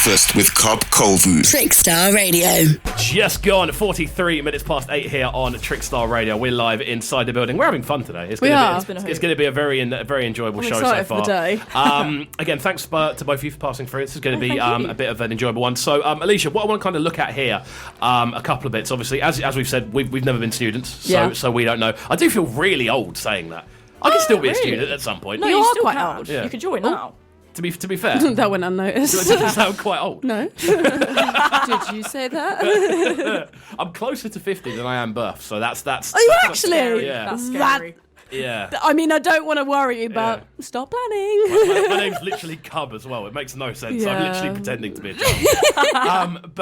Breakfast with Cobb Colville. Trickstar Radio. Just gone 43 minutes past 8 here on Trickstar Radio. We're live inside the building. We're having fun today. It's going to be a very enjoyable show so far. Again, thanks to both of you for passing through. This is going to be a bit of an enjoyable one. So, Alisha, what I want to kind of look at here, a couple of bits. Obviously, as we've said, we've never been students, so we don't know. I do feel really old saying that. I can still be a student at some point. No, you are quite old. Yeah. You could join now. To be fair, that went unnoticed. Does it sound quite old? No. Did you say that? I'm closer to 50 than I am birth, so that's. Are you actually? Yeah. That's scary. Yeah. I mean, I don't want to worry you, but stop planning. My name's literally Cub as well. It makes no sense. Yeah. I'm literally pretending to be a child.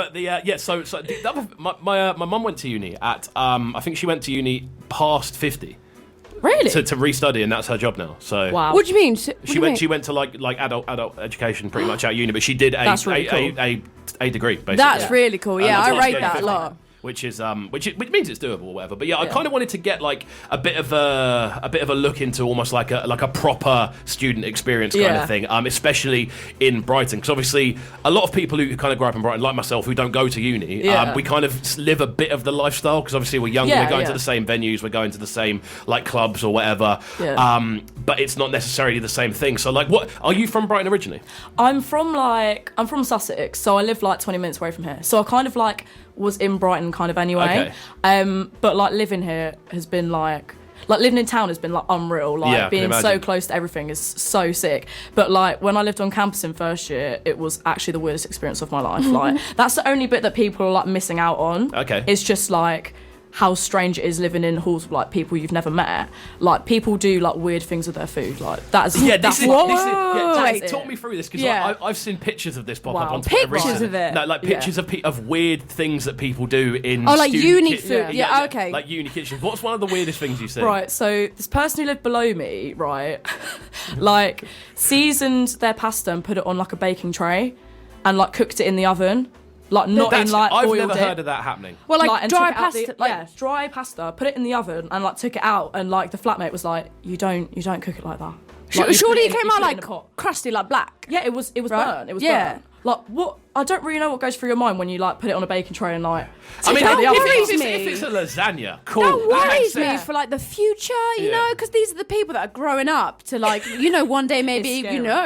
My mum went to uni at I think she went to uni past 50. Really? To restudy, and that's her job now. So wow. What do you mean? She went to like adult education pretty much at uni, but she did a degree basically. That's really cool. Yeah, I rate that a lot. Which is which means it's doable or whatever. But yeah, I kind of wanted to get like a bit of a look into almost like a proper student experience kind of thing, especially in Brighton, because obviously a lot of people who kind of grow up in Brighton, like myself, who don't go to uni, we kind of live a bit of the lifestyle because obviously we're younger, we're going to the same venues, we're going to the same like clubs or whatever. Yeah. But it's not necessarily the same thing. So like, what are you from Brighton originally? I'm from Sussex, so I live like 20 minutes away from here. So I kind of like was in Brighton kind of anyway. Okay. But like living here has been like living in town has been like unreal. Like being so close to everything is so sick. But like when I lived on campus in first year, it was actually the weirdest experience of my life. Like that's the only bit that people are like missing out on. Okay. It's just like how strange it is living in halls with like people you've never met. Like people do like weird things with their food. Like that's talk me through this because I've seen pictures of this pop up on Twitter. Pictures of it. No, like pictures of weird things that people do in like uni food. Okay. Like uni kitchens. What's one of the weirdest things you've seen? Right, so this person who lived below me, right, like seasoned their pasta and put it on like a baking tray, and like cooked it in the oven. Like not in like I've oiled never heard of that happening. Well, like dry pasta, dry pasta. Put it in the oven and like took it out, and like the flatmate was like, "You don't cook it like that." Like, surely it came out like crusty, like black. Yeah, it was burnt. It was burnt. Like what? I don't really know what goes through your mind when you like put it on a baking tray and like. I mean, if it's a lasagna, cool. That worries me for like the future, you know, because these are the people that are growing up to like, you know, one day maybe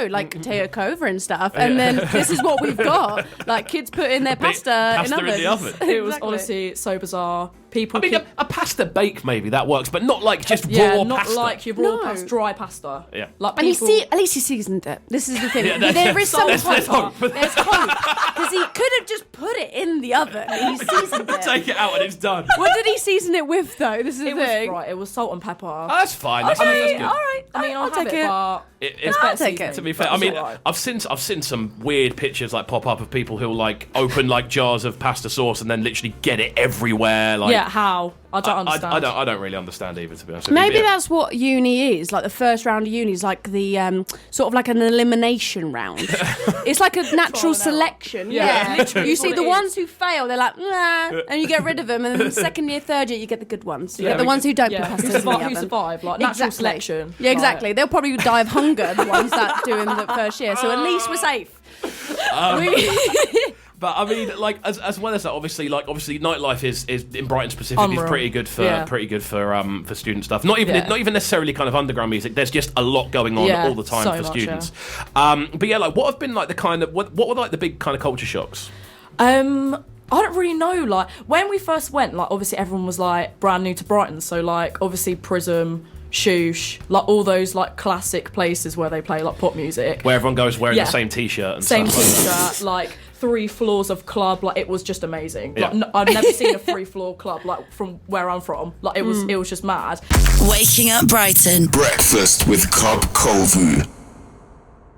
like take over and stuff, and then this is what we've got. Like kids put in their pasta in the oven. It was honestly so bizarre. People. I mean, a pasta bake maybe that works, but not like just raw not pasta. Like your raw pasta, dry pasta. Yeah. Like and people... at least he seasoned it. This is the thing. There is some hope. There's hope because he could have just put it in the oven. He seasoned it. Take it out and it's done. What did he season it with though? This is the thing. It was salt and pepper. Oh, that's fine. That's good. All right. I mean, I'll take it. But I'll take it. To be fair, I mean, I've seen some weird pictures like pop up of people who like open like jars of pasta sauce and then literally get it everywhere. Like, how? I don't understand. I don't really understand either, to be honest. Maybe that's what uni is. Like the first round of uni is like the sort of like an elimination round. It's like a natural selection. Yeah. You see the ones who fail, they're like, nah, and you get rid of them. And then the second year, third year, you get the good ones. You get the ones who don't put pasta in the oven. Who survive, like natural selection. Yeah, exactly. They'll probably die of hunger, the ones that do in the first year. So at least we're safe. But I mean, like as well as that, obviously nightlife is in Brighton specifically is pretty good for student stuff. Not even necessarily kind of underground music. There's just a lot going on all the time for students. But yeah, like what have been like the kind of what were like the big kind of culture shocks? I don't really know. Like when we first went, like obviously everyone was like brand new to Brighton, so like obviously Prism, Shoosh, like all those like classic places where they play like pop music, where everyone goes wearing the same t-shirt and same stuff t-shirt, like 3 floors of club. Like it was just amazing. Like I've never seen a 3-floor club like from where I'm from. Like it was just mad. Waking up Brighton. Breakfast with Cobb Colville.